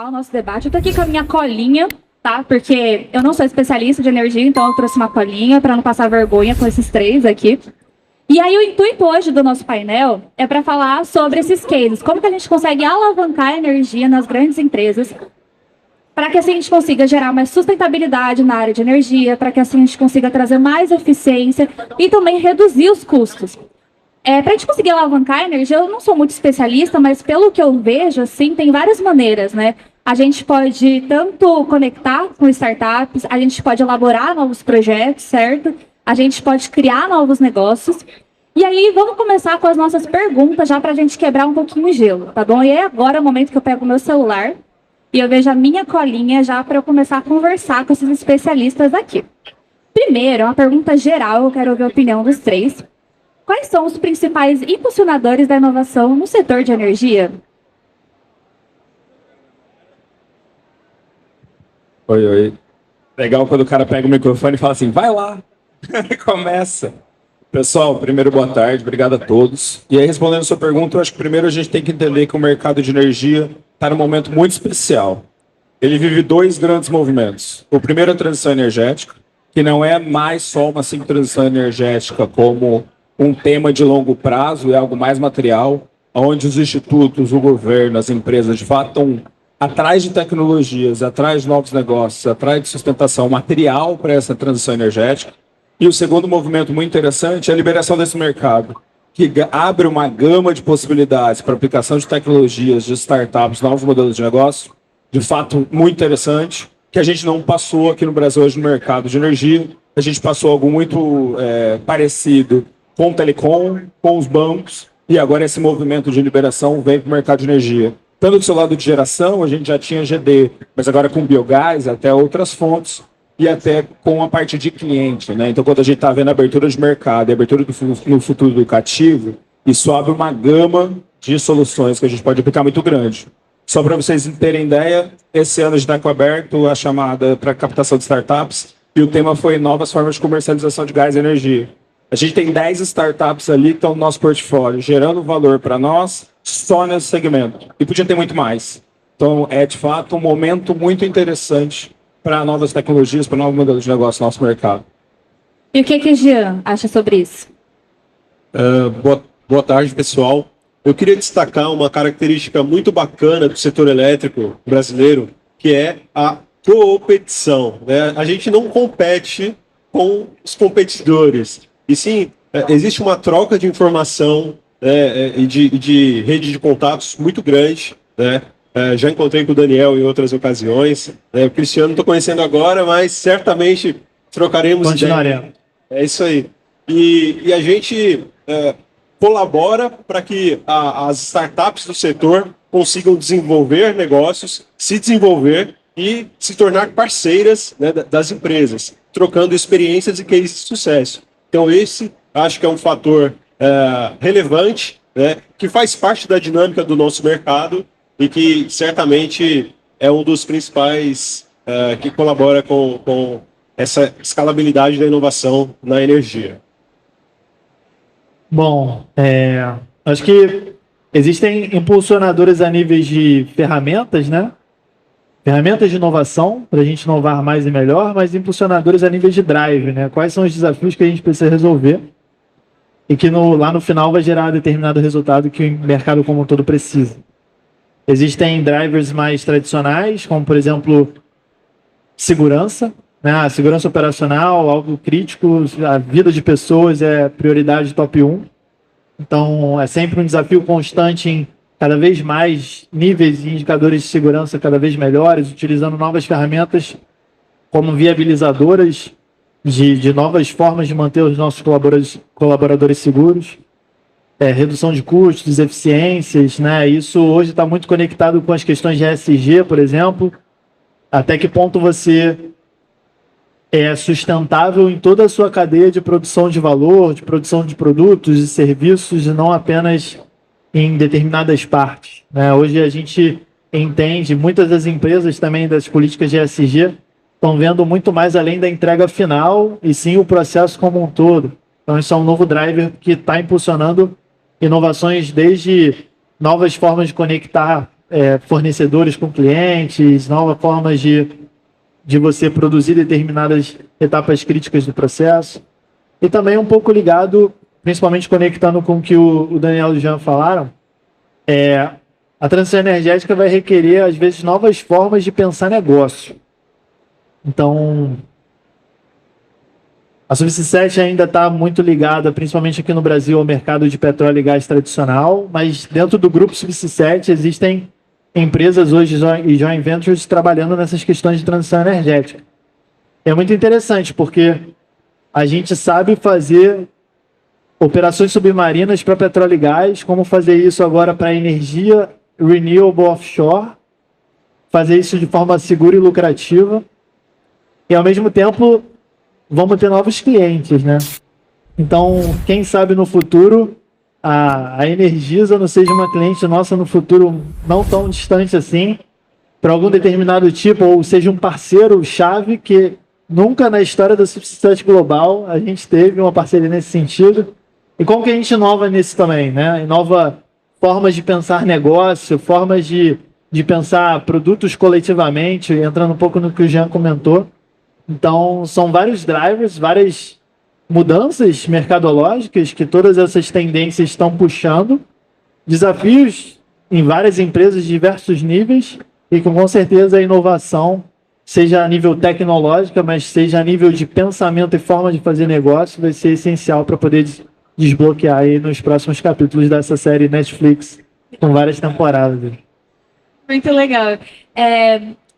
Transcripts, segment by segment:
começar o nosso debate. Eu tô aqui com a minha colinha, tá? Porque eu não sou especialista de energia, então eu trouxe uma colinha para não passar vergonha com esses três aqui. E aí o intuito hoje do nosso painel é para falar sobre esses cases, como que a gente consegue alavancar a energia nas grandes empresas, para que assim a gente consiga gerar mais sustentabilidade na área de energia, para que assim a gente consiga trazer mais eficiência e também reduzir os custos. Para a gente conseguir alavancar a energia, eu não sou muito especialista, mas pelo que eu vejo, assim, tem várias maneiras, né? A gente pode tanto conectar com startups, a gente pode elaborar novos projetos, certo? A gente pode criar novos negócios. E aí, vamos começar com as nossas perguntas, já para a gente quebrar um pouquinho o gelo, tá bom? E é agora o momento que eu pego o meu celular e eu vejo a minha colinha já para eu começar a conversar com esses especialistas aqui. Primeiro, uma pergunta geral, eu quero ouvir a opinião dos três. Quais são os principais impulsionadores da inovação no setor de energia? Oi. Legal quando o cara pega o microfone e fala assim, vai lá, começa. Pessoal, primeiro, boa tarde, obrigado a todos. E aí, respondendo a sua pergunta, eu acho que primeiro a gente tem que entender que o mercado de energia está num momento muito especial. Ele vive dois grandes movimentos. O primeiro é a transição energética, que não é mais só uma simples transição energética como um tema de longo prazo, é algo mais material, onde os institutos, o governo, as empresas, de fato, estão atrás de tecnologias, atrás de novos negócios, atrás de sustentação material para essa transição energética. E o segundo movimento muito interessante é a liberação desse mercado, que abre uma gama de possibilidades para aplicação de tecnologias, de startups, novos modelos de negócio, de fato muito interessante, que a gente não passou aqui no Brasil hoje no mercado de energia. A gente passou algo muito parecido com o telecom, com os bancos, e agora esse movimento de liberação vem para o mercado de energia. Tanto do seu lado de geração, a gente já tinha GD, mas agora com biogás, até outras fontes, e até com a parte de cliente, né? Então, quando a gente está vendo a abertura de mercado e a abertura no futuro educativo, isso abre uma gama de soluções que a gente pode aplicar muito grande. Só para vocês terem ideia, esse ano a gente está com aberto a chamada para captação de startups, e o tema foi novas formas de comercialização de gás e energia. A gente tem 10 startups ali que estão no nosso portfólio, gerando valor para nós só nesse segmento. E podia ter muito mais. Então, é de fato um momento muito interessante para novas tecnologias, para novos modelos de negócio no nosso mercado. E o que Jean acha sobre isso? Boa tarde, pessoal. Eu queria destacar uma característica muito bacana do setor elétrico brasileiro, que é a competição, né? A gente não compete com os competidores. E sim, existe uma troca de informação, né, e de rede de contatos muito grande, né? Já encontrei com o Daniel em outras ocasiões. O Cristiano estou conhecendo agora, mas certamente trocaremos Continuaremos. ideia. É isso aí. E a gente colabora para que as startups do setor consigam desenvolver negócios, se desenvolver e se tornar parceiras, né, das empresas, trocando experiências e cases de sucesso. Então, esse acho que é um fator relevante, né, que faz parte da dinâmica do nosso mercado e que certamente é um dos principais que colabora com essa escalabilidade da inovação na energia. Bom, acho que existem impulsionadores a níveis de ferramentas, né? Ferramentas de inovação, para a gente inovar mais e melhor, mas impulsionadores a nível de drive, né? Quais são os desafios que a gente precisa resolver e que lá no final vai gerar determinado resultado que o mercado como um todo precisa. Existem drivers mais tradicionais, como, por exemplo, segurança, né? A segurança operacional, algo crítico, a vida de pessoas é prioridade top 1. Então, é sempre um desafio constante em cada vez mais níveis e indicadores de segurança cada vez melhores, utilizando novas ferramentas como viabilizadoras de novas formas de manter os nossos colaboradores seguros, redução de custos, eficiências, né? Isso hoje está muito conectado com as questões de ESG, por exemplo. Até que ponto você é sustentável em toda a sua cadeia de produção de valor, de produção de produtos e serviços, e não apenas em determinadas partes, né? Hoje a gente entende, muitas das empresas também das políticas de ESG estão vendo muito mais além da entrega final e sim o processo como um todo. Então isso é um novo driver que está impulsionando inovações desde novas formas de conectar fornecedores com clientes, novas formas de você produzir determinadas etapas críticas do processo. E também um pouco ligado, principalmente conectando com o que o Daniel e o Jean falaram, a transição energética vai requerer, às vezes, novas formas de pensar negócio. Então, a Subsea ainda está muito ligada, principalmente aqui no Brasil, ao mercado de petróleo e gás tradicional, mas dentro do grupo Subsea existem empresas hoje e joint ventures trabalhando nessas questões de transição energética. É muito interessante, porque a gente sabe fazer operações submarinas para petróleo e gás, como fazer isso agora para energia renewable offshore, fazer isso de forma segura e lucrativa, e ao mesmo tempo vamos ter novos clientes, né? Então, quem sabe no futuro a Energisa não seja uma cliente nossa no futuro não tão distante assim, para algum determinado tipo, ou seja um parceiro-chave que nunca na história da Subsea Global a gente teve uma parceria nesse sentido. E como que a gente inova nisso também, né? Inova formas de pensar negócio, formas de pensar produtos coletivamente, entrando um pouco no que o Jean comentou. Então, são vários drivers, várias mudanças mercadológicas que todas essas tendências estão puxando, desafios em várias empresas de diversos níveis, e com certeza a inovação, seja a nível tecnológico, mas seja a nível de pensamento e forma de fazer negócio, vai ser essencial para poder desbloquear aí nos próximos capítulos dessa série Netflix, com várias temporadas. Muito legal.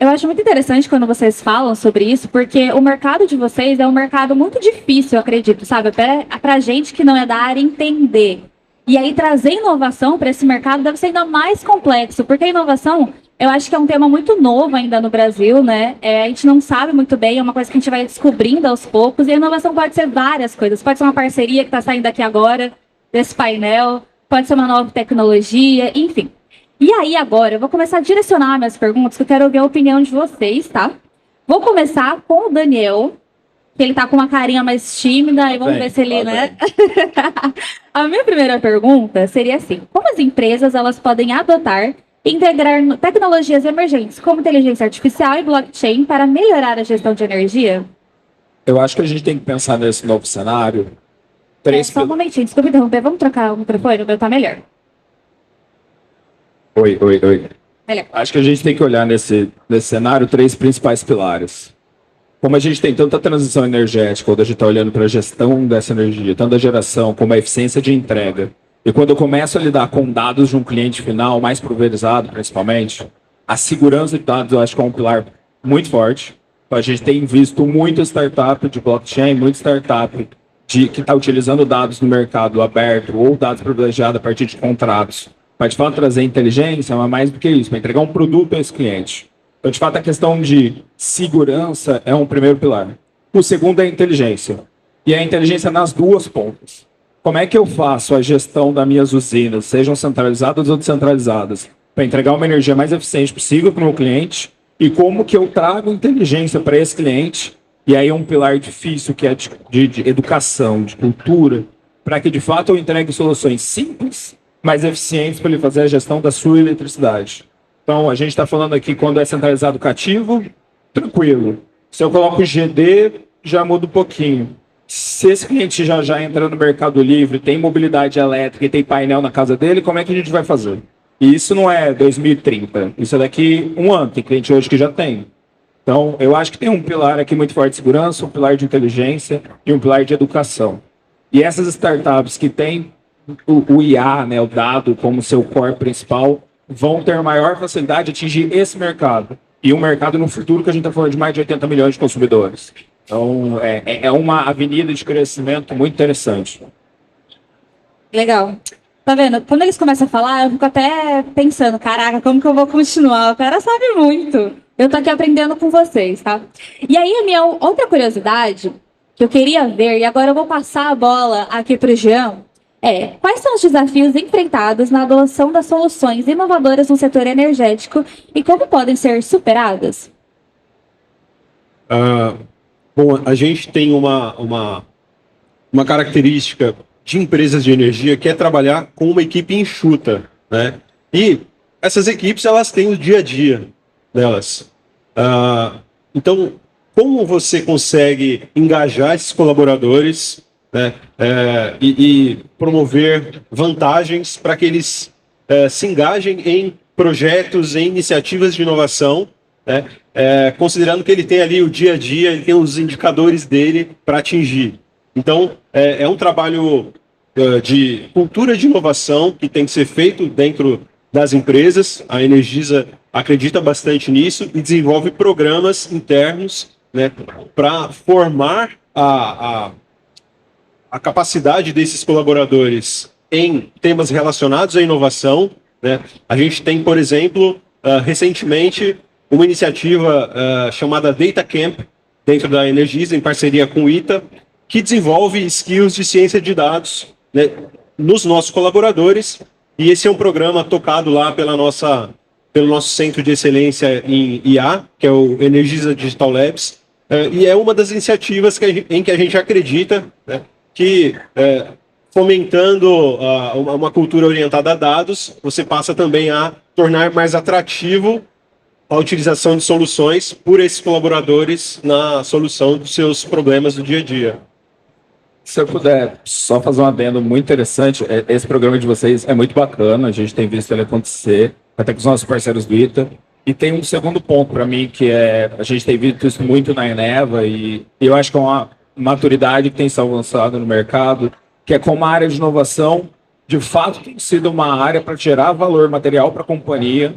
Eu acho muito interessante quando vocês falam sobre isso, porque o mercado de vocês é um mercado muito difícil, eu acredito, sabe? Para gente que não é da área entender. E aí trazer inovação para esse mercado deve ser ainda mais complexo, porque a inovação, eu acho que é um tema muito novo ainda no Brasil, né? A gente não sabe muito bem, é uma coisa que a gente vai descobrindo aos poucos, e a inovação pode ser várias coisas. Pode ser uma parceria que está saindo aqui agora, desse painel, pode ser uma nova tecnologia, enfim. E aí, agora, eu vou começar a direcionar minhas perguntas, que eu quero ouvir a opinião de vocês, tá? Vou começar com o Daniel, que ele tá com uma carinha mais tímida, e vamos ver se ele, né? A minha primeira pergunta seria assim: como as empresas elas podem adotar e integrar tecnologias emergentes, como inteligência artificial e blockchain, para melhorar a gestão de energia? Eu acho que a gente tem que pensar nesse novo cenário. Só um momentinho, desculpa interromper, vamos trocar o microfone, o meu tá melhor. Oi. Melhor. Acho que a gente tem que olhar nesse cenário 3 principais pilares. Como a gente tem tanta transição energética, quando a gente está olhando para a gestão dessa energia, tanto a geração como a eficiência de entrega, e quando eu começo a lidar com dados de um cliente final, mais pulverizado principalmente, a segurança de dados eu acho que é um pilar muito forte. A gente tem visto muito startup de blockchain, muito startup que está utilizando dados no mercado aberto ou dados privilegiados a partir de contratos. Para, de fato, trazer inteligência, mas mais do que isso, para entregar um produto a esse cliente. Então, de fato, a questão de segurança é um primeiro pilar. O segundo é a inteligência. E a inteligência nas duas pontas. Como é que eu faço a gestão das minhas usinas, sejam centralizadas ou descentralizadas, para entregar uma energia mais eficiente possível para o meu cliente? E como que eu trago inteligência para esse cliente? E aí é um pilar difícil, que é de educação, de cultura, para que, de fato, eu entregue soluções simples, mais eficientes para ele fazer a gestão da sua eletricidade. Então, a gente está falando aqui quando é centralizado cativo, tranquilo. Se eu coloco GD, já muda um pouquinho. Se esse cliente já entra no Mercado Livre, tem mobilidade elétrica e tem painel na casa dele, como é que a gente vai fazer? E isso não é 2030, isso é daqui um ano, tem cliente hoje que já tem. Então, eu acho que tem um pilar aqui muito forte de segurança, um pilar de inteligência e um pilar de educação. E essas startups que têm o IA, né, o dado como seu core principal, vão ter maior facilidade de atingir esse mercado. E um mercado no futuro que a gente está falando de mais de 80 milhões de consumidores. Então, é uma avenida de crescimento muito interessante. Legal. Tá vendo? Quando eles começam a falar, eu fico até pensando, caraca, como que eu vou continuar? O cara sabe muito. Eu tô aqui aprendendo com vocês, tá? E aí, a minha outra curiosidade, que eu queria ver, e agora eu vou passar a bola aqui pro Jean, quais são os desafios enfrentados na adoção das soluções inovadoras no setor energético e como podem ser superadas? Bom, a gente tem uma característica de empresas de energia que é trabalhar com uma equipe enxuta, né? E essas equipes elas têm o dia a dia delas. Então, como você consegue engajar esses colaboradores, né, e promover vantagens para que eles se engajem em projetos, em iniciativas de inovação, né, considerando que ele tem ali o dia a dia, ele tem os indicadores dele para atingir. Então, é um trabalho de cultura de inovação que tem que ser feito dentro das empresas. A Energisa acredita bastante nisso e desenvolve programas internos, né, para formar a capacidade desses colaboradores em temas relacionados à inovação, né? A gente tem, por exemplo, recentemente, uma iniciativa chamada Data Camp, dentro da Energisa, em parceria com o ITA, que desenvolve skills de ciência de dados, né, nos nossos colaboradores, e esse é um programa tocado lá pelo nosso Centro de Excelência em IA, que é o Energisa Digital Labs, e é uma das iniciativas em que a gente acredita, né, que fomentando uma cultura orientada a dados, você passa também a tornar mais atrativo a utilização de soluções por esses colaboradores na solução dos seus problemas do dia a dia. Se eu puder só fazer um adendo muito interessante, esse programa de vocês é muito bacana, a gente tem visto ele acontecer, até com os nossos parceiros do ITA. E tem um segundo ponto para mim, que a gente tem visto isso muito na Eneva, e eu acho que é uma maturidade que tem se avançado no mercado, que é como a área de inovação, de fato, tem sido uma área para gerar valor material para a companhia,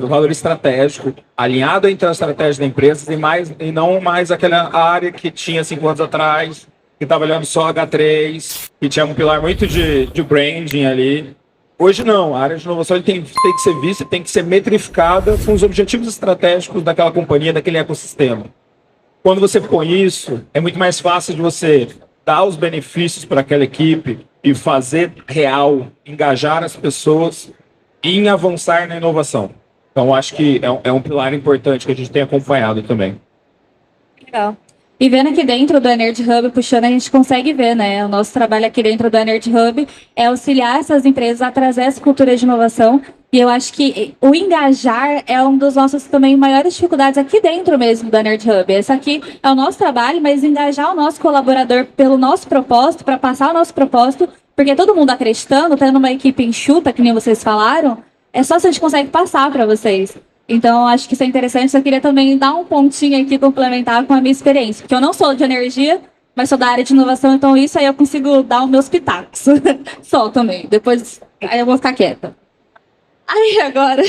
valor estratégico, alinhado entre a estratégia da empresa e não mais aquela área que tinha 5 anos atrás, que estava olhando só H3, que tinha um pilar muito de branding ali. Hoje não, a área de inovação tem que ser vista, tem que ser metrificada com os objetivos estratégicos daquela companhia, daquele ecossistema. Quando você põe isso, é muito mais fácil de você dar os benefícios para aquela equipe e fazer real, engajar as pessoas em avançar na inovação. Então, acho que é um pilar importante que a gente tem acompanhado também. Legal. E vendo aqui dentro do Energy Hub, puxando, a gente consegue ver, né? O nosso trabalho aqui dentro do Energy Hub é auxiliar essas empresas a trazer essa cultura de inovação. E eu acho que o engajar é um dos nossos também maiores dificuldades aqui dentro mesmo do Energy Hub. Esse aqui é o nosso trabalho, mas engajar o nosso colaborador pelo nosso propósito, para passar o nosso propósito, porque todo mundo acreditando, tendo uma equipe enxuta, que nem vocês falaram, é só se a gente consegue passar para vocês. Então, acho que isso é interessante. Eu queria também dar um pontinho aqui, complementar com a minha experiência, porque eu não sou de energia, mas sou da área de inovação, então isso aí eu consigo dar os meus pitacos. Só também. Depois, aí eu vou ficar quieta. Aí, agora,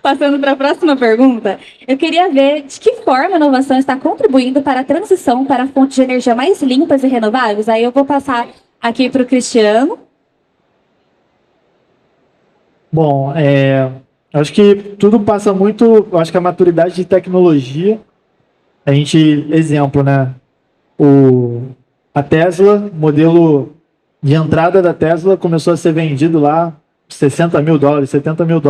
passando para a próxima pergunta, eu queria ver de que forma a inovação está contribuindo para a transição para fontes de energia mais limpas e renováveis. Aí eu vou passar aqui para o Cristiano. Bom, acho que tudo passa muito, acho que a maturidade de tecnologia, exemplo, né? A Tesla, modelo de entrada da Tesla começou a ser vendido lá $60 mil, $70 mil,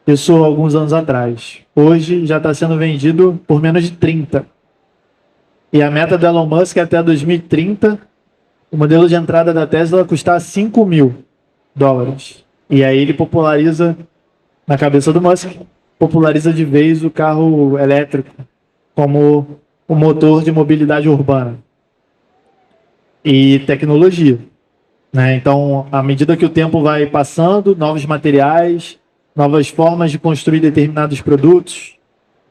isso alguns anos atrás. Hoje já está sendo vendido por menos de 30. E a meta do Elon Musk é até 2030, o modelo de entrada da Tesla custar $5 mil. E aí ele populariza, na cabeça do Musk, populariza de vez o carro elétrico como o motor de mobilidade urbana. E tecnologia, né? Então, à medida que o tempo vai passando, novos materiais, novas formas de construir determinados produtos,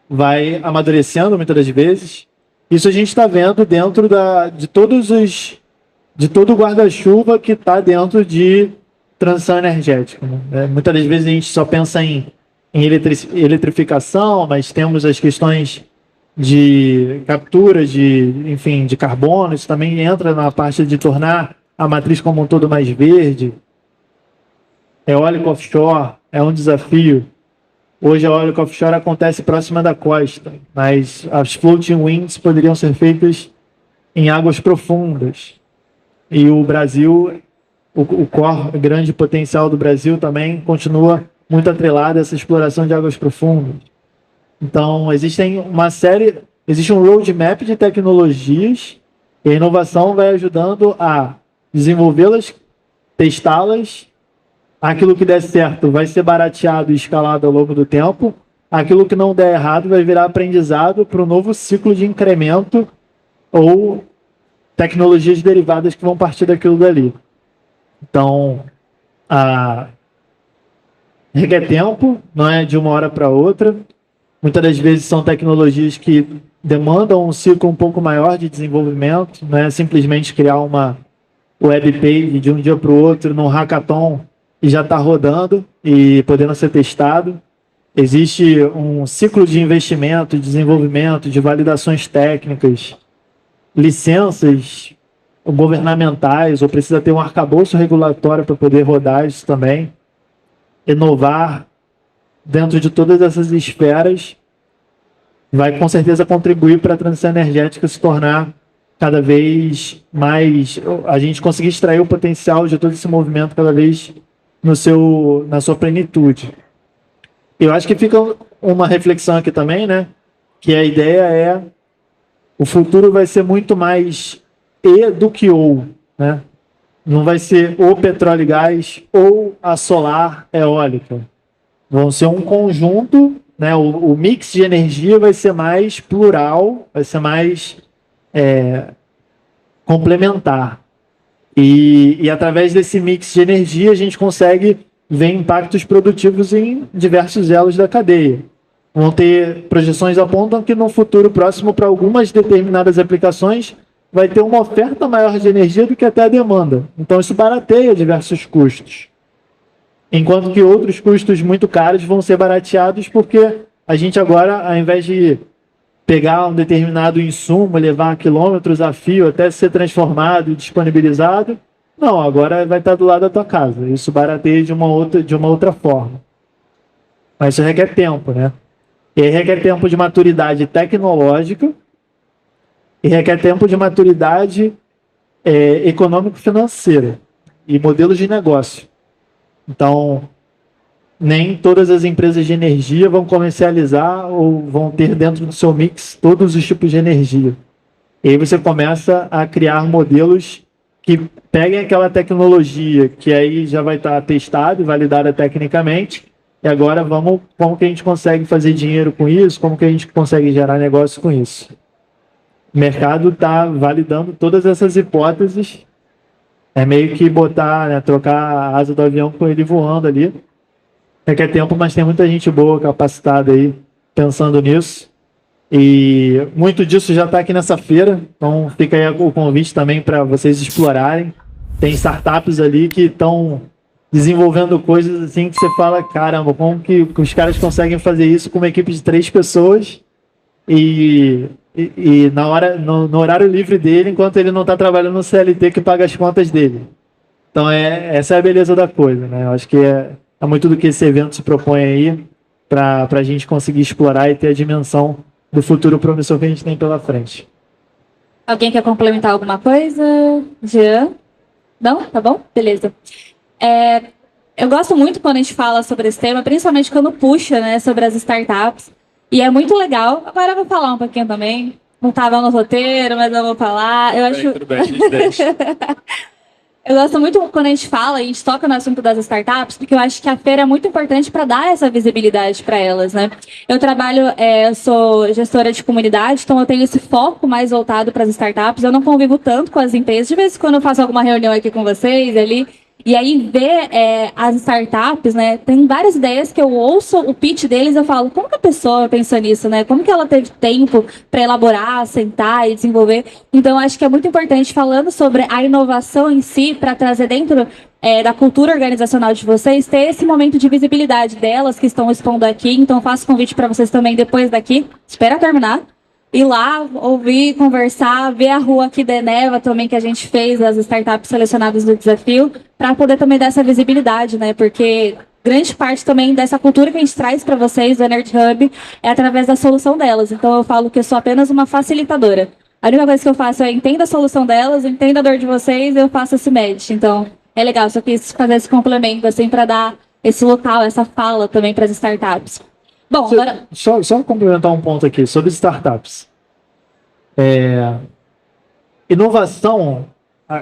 vai amadurecendo muitas das vezes. Isso a gente está vendo dentro de todo o guarda-chuva que está dentro de transição energética, né? Muitas das vezes a gente só pensa em eletrificação, mas temos as questões de captura de carbono. Isso também entra na parte de tornar a matriz como um todo mais verde. Eólico offshore é um desafio. Hoje a eólica offshore acontece próxima da costa, mas as floating winds poderiam ser feitas em águas profundas. E o Brasil, o grande potencial do Brasil também continua muito atrelado a essa exploração de águas profundas. Então, existe um roadmap de tecnologias e a inovação vai ajudando a desenvolvê-las, testá-las aquilo que der certo vai ser barateado e escalado ao longo do tempo, aquilo que não der errado vai virar aprendizado para um novo ciclo de incremento ou tecnologias derivadas que vão partir daquilo dali. Então, requer tempo, não é de uma hora para outra. Muitas das vezes são tecnologias que demandam um ciclo um pouco maior de desenvolvimento, não é simplesmente criar uma web page de um dia para o outro num hackathon e já está rodando e podendo ser testado. Existe um ciclo de investimento, de desenvolvimento, de validações técnicas, licenças governamentais, ou precisa ter um arcabouço regulatório para poder rodar isso também. Inovar dentro de todas essas esferas vai com certeza contribuir para a transição energética se tornar cada vez mais, a gente conseguir extrair o potencial de todo esse movimento cada vez na sua plenitude. Eu acho que fica uma reflexão aqui também, né? Que a ideia é o futuro vai ser muito mais e do que ou, né? Não vai ser ou petróleo e gás ou a solar eólica. Vão ser um conjunto, né? O mix de energia vai ser mais plural, vai ser mais complementar. E através desse mix de energia a gente consegue ver impactos produtivos em diversos elos da cadeia. Vão ter projeções apontam que no futuro próximo, para algumas determinadas aplicações, vai ter uma oferta maior de energia do que até a demanda. Então isso barateia diversos custos. Enquanto que outros custos muito caros vão ser barateados porque a gente agora, ao invés de pegar um determinado insumo, levar quilômetros a fio até ser transformado e disponibilizado, não, agora vai estar do lado da tua casa. Isso barateia de uma outra forma. Mas isso requer tempo, né? E aí requer tempo de maturidade tecnológica e requer tempo de maturidade econômico-financeira e modelos de negócio. Então, nem todas as empresas de energia vão comercializar ou vão ter dentro do seu mix todos os tipos de energia. E aí você começa a criar modelos que peguem aquela tecnologia que aí já vai estar testada e validada tecnicamente, e agora como que a gente consegue fazer dinheiro com isso, como que a gente consegue gerar negócio com isso. O mercado está validando todas essas hipóteses, é meio que botar, né, trocar a asa do avião com ele voando ali. Requer tempo, mas tem muita gente boa, capacitada aí, pensando nisso. E muito disso já está aqui nessa feira, então fica aí o convite também para vocês explorarem. Tem startups ali que estão desenvolvendo coisas assim que você fala, caramba, como que os caras conseguem fazer isso com uma equipe de 3 pessoas e no horário livre dele, enquanto ele não está trabalhando no CLT que paga as contas dele. Então essa é a beleza da coisa, né? Eu acho que é muito do que esse evento se propõe aí para a gente conseguir explorar e ter a dimensão do futuro promissor que a gente tem pela frente. Alguém quer complementar alguma coisa? Jean? Não? Tá bom? Beleza. Eu gosto muito quando a gente fala sobre esse tema, principalmente quando puxa, né, sobre as startups. E é muito legal. Agora eu vou falar um pouquinho também. Não estava no roteiro, mas eu vou falar. Tudo bem, a gente deixa. Eu gosto muito quando a gente fala, a gente toca no assunto das startups, porque eu acho que a feira é muito importante para dar essa visibilidade para elas, né? Eu sou gestora de comunidade, então eu tenho esse foco mais voltado para as startups. Eu não convivo tanto com as empresas, de vez em quando eu faço alguma reunião aqui com vocês ali. E aí ver as startups, né? Tem várias ideias que eu ouço o pitch deles, eu falo, como que a pessoa pensou nisso, né? Como que ela teve tempo para elaborar, sentar e desenvolver? Então, acho que é muito importante, falando sobre a inovação em si, para trazer dentro da cultura organizacional de vocês, ter esse momento de visibilidade delas que estão expondo aqui. Então, faço convite para vocês também depois daqui, espera terminar, ir lá, ouvir, conversar, ver a rua aqui da Eneva também, que a gente fez, as startups selecionadas do desafio, para poder também dar essa visibilidade, né? Porque grande parte também dessa cultura que a gente traz para vocês, do Energy Hub, é através da solução delas. Então eu falo que eu sou apenas uma facilitadora. A única coisa que eu faço é entender a solução delas, entender a dor de vocês, eu faço esse match. Então é legal, só quis fazer esse complemento, assim, para dar esse local, essa fala também para as startups. Bom, agora... Só complementar um ponto aqui sobre startups. Inovação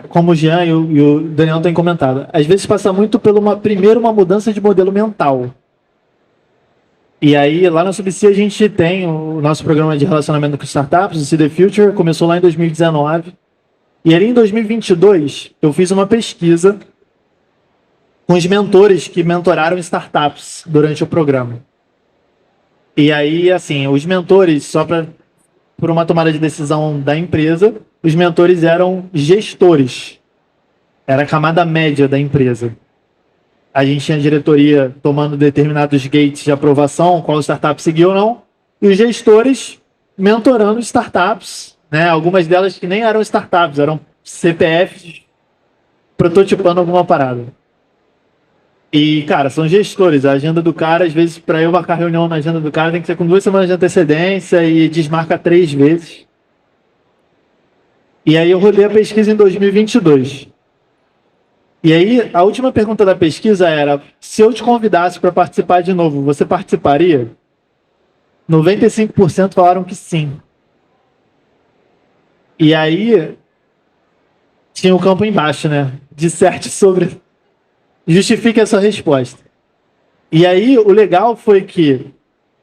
como o Jean e o Daniel têm comentado, às vezes passa muito primeiro uma mudança de modelo mental. E aí, lá na Subsea, a gente tem o nosso programa de relacionamento com startups, o See the Future, começou lá em 2019. E ali em 2022, eu fiz uma pesquisa com os mentores que mentoraram startups durante o programa. E aí, assim, os mentores, por uma tomada de decisão da empresa, os mentores eram gestores. Era a camada média da empresa. A gente tinha a diretoria tomando determinados gates de aprovação, qual startup seguiu ou não, e os gestores mentorando startups, né? Algumas delas que nem eram startups, eram CPFs prototipando alguma parada. E, cara, são gestores. A agenda do cara, às vezes, para eu marcar reunião na agenda do cara, tem que ser com 2 semanas de antecedência e desmarca 3 vezes. E aí eu rodei a pesquisa em 2022. E aí, a última pergunta da pesquisa era: se eu te convidasse para participar de novo, você participaria? 95% falaram que sim. E aí, tinha o campo embaixo, né? Disserte sobre... Justifique a sua resposta. E aí, o legal foi que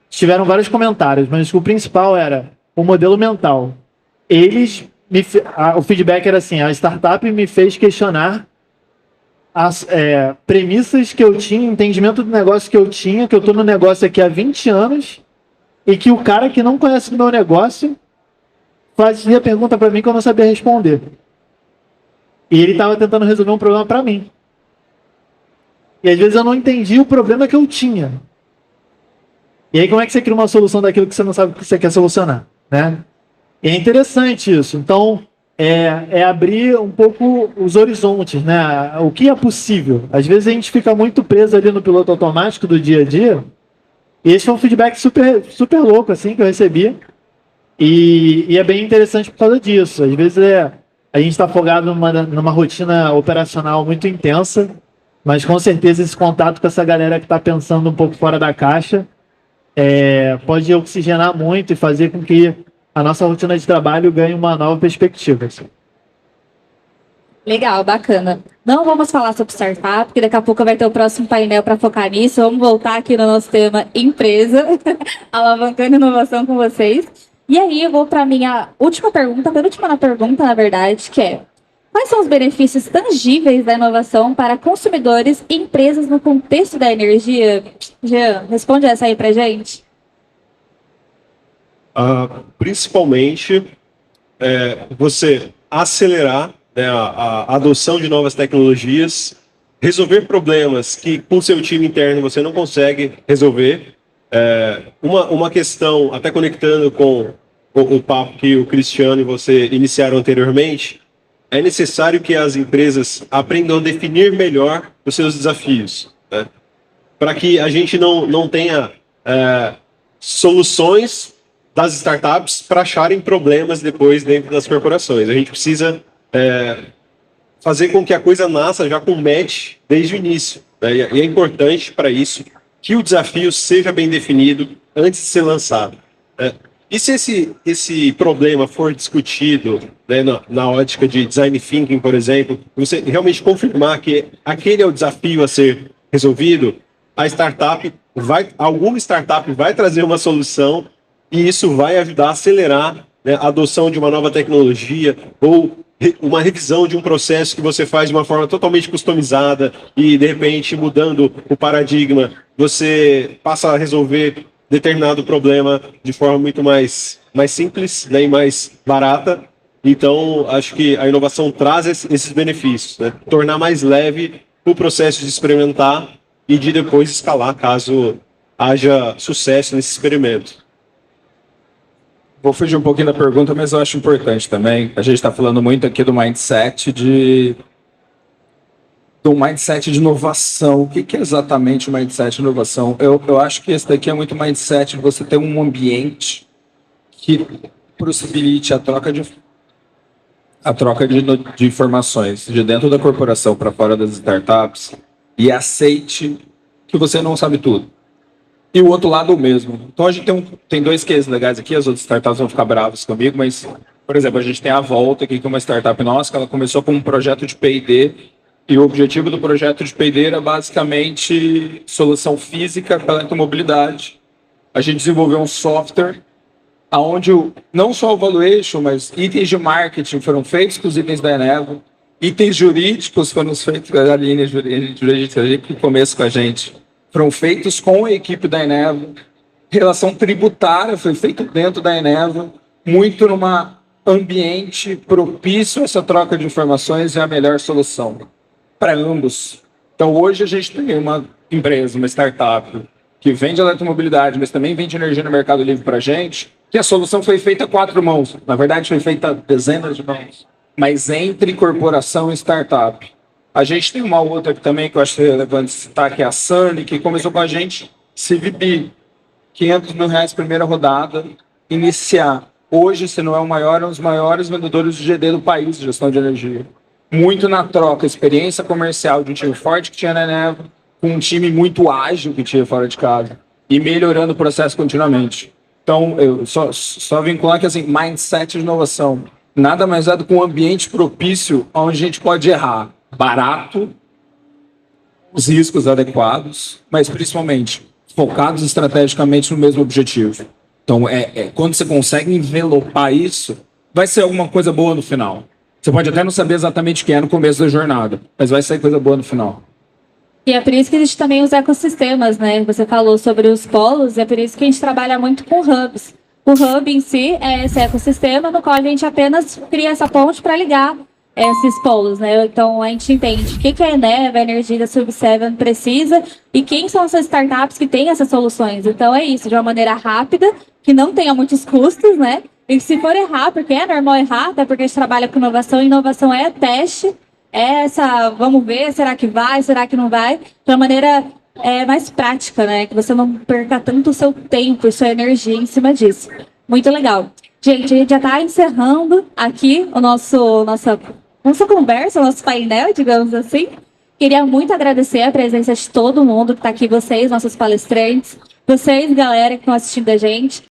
tiveram vários comentários, mas o principal era o modelo mental. O feedback era assim: a startup me fez questionar as premissas que eu tinha, entendimento do negócio que eu tinha, que eu estou no negócio aqui há 20 anos, e que o cara que não conhece o meu negócio fazia pergunta para mim que eu não sabia responder. E ele estava tentando resolver um problema para mim. E às vezes eu não entendi o problema que eu tinha. E aí como é que você cria uma solução daquilo que você não sabe que você quer solucionar, né? E é interessante isso. Então, abrir um pouco os horizontes, né? O que é possível. Às vezes a gente fica muito preso ali no piloto automático do dia a dia. E esse foi um feedback super, super louco, assim, que eu recebi. E é bem interessante por causa disso. Às vezes a gente está afogado numa rotina operacional muito intensa, mas com certeza esse contato com essa galera que está pensando um pouco fora da caixa pode oxigenar muito e fazer com que a nossa rotina de trabalho ganhe uma nova perspectiva. Assim. Legal, bacana. Não vamos falar sobre startup, porque daqui a pouco vai ter o próximo painel para focar nisso. Vamos voltar aqui no nosso tema empresa, alavancando inovação com vocês. E aí eu vou para a minha última pergunta, penúltima pergunta, na verdade, que é: quais são os benefícios tangíveis da inovação para consumidores e empresas no contexto da energia? Jean, responde essa aí para gente. Principalmente você acelerar, né, a adoção de novas tecnologias, resolver problemas que com seu time interno você não consegue resolver. Uma questão, até conectando com o papo que o Cristiano e você iniciaram anteriormente, é necessário que as empresas aprendam a definir melhor os seus desafios, né? Para que a gente não tenha soluções das startups para acharem problemas depois dentro das corporações. A gente precisa fazer com que a coisa nasça já com match desde o início, né? E é importante para isso que o desafio seja bem definido antes de ser lançado. E se esse problema for discutido, né, na ótica de design thinking, por exemplo, você realmente confirmar que aquele é o desafio a ser resolvido, alguma startup vai trazer uma solução e isso vai ajudar a acelerar, né, a adoção de uma nova tecnologia ou uma revisão de um processo que você faz de uma forma totalmente customizada e, de repente, mudando o paradigma, você passa a resolver determinado problema de forma muito mais simples, né, e mais barata. Então, acho que a inovação traz esses benefícios, né? Tornar mais leve o processo de experimentar e de depois escalar, caso haja sucesso nesse experimento. Vou fugir um pouquinho da pergunta, mas eu acho importante também. A gente está falando muito aqui do mindset de inovação. O que é exatamente o mindset de inovação? Eu acho que esse daqui é muito mindset de você ter um ambiente que possibilite a troca de informações de dentro da corporação para fora das startups e aceite que você não sabe tudo. E o outro lado o mesmo. Então a gente tem 2 cases legais aqui, as outras startups vão ficar bravas comigo, mas Por exemplo, a gente tem a Volta aqui, que é uma startup nossa, que ela começou como um projeto de P&D, e o objetivo do projeto de P&D era basicamente solução física para a eletromobilidade. A gente desenvolveu um software onde não só o valuation, mas itens de marketing foram feitos com os itens da Eneva, itens jurídicos foram feitos com a linha jurídica no começo com a gente, foram feitos com a equipe da Eneva, relação tributária foi feita dentro da Eneva, muito numa ambiente propício a essa troca de informações é a melhor solução para ambos. Então hoje a gente tem uma empresa, uma startup, que vende eletromobilidade, mas também vende energia no Mercado Livre para a gente, que a solução foi feita a 4 mãos. Na verdade, foi feita a dezenas de mãos. Mas entre corporação e startup. A gente tem uma outra que também que eu acho relevante citar, que é a Sunny, que começou com a gente, CVB, R$500 mil primeira rodada, iniciar. Hoje, se não é o maior, é um dos maiores vendedores de GD do país, de gestão de energia. Muito na troca, experiência comercial de um time forte que tinha na Eneva, com um time muito ágil que tinha fora de casa, e melhorando o processo continuamente. Então, eu só vincular que assim, mindset de inovação nada mais é do que um ambiente propício onde a gente pode errar barato, os riscos adequados, mas principalmente focados estrategicamente no mesmo objetivo. Então, quando você consegue envelopar isso, vai ser alguma coisa boa no final. Você pode até não saber exatamente o que é no começo da jornada, mas vai sair coisa boa no final. E é por isso que existe também os ecossistemas, né? Você falou sobre os polos, é por isso que a gente trabalha muito com hubs. O hub em si é esse ecossistema no qual a gente apenas cria essa ponte para ligar esses polos, né? Então a gente entende o que a Eneva, a energia da Sub7 precisa e quem são essas startups que têm essas soluções. Então é isso, de uma maneira rápida, que não tenha muitos custos, né? E se for errar, porque é normal errar, até porque a gente trabalha com inovação, e inovação é teste, é essa, vamos ver, será que vai, será que não vai, de uma maneira mais prática, né? Que você não perca tanto o seu tempo e sua energia em cima disso. Muito legal. Gente, a gente já está encerrando aqui nossa conversa, o nosso painel, digamos assim. Queria muito agradecer a presença de todo mundo que está aqui, vocês, nossos palestrantes, vocês, galera, que estão assistindo a gente.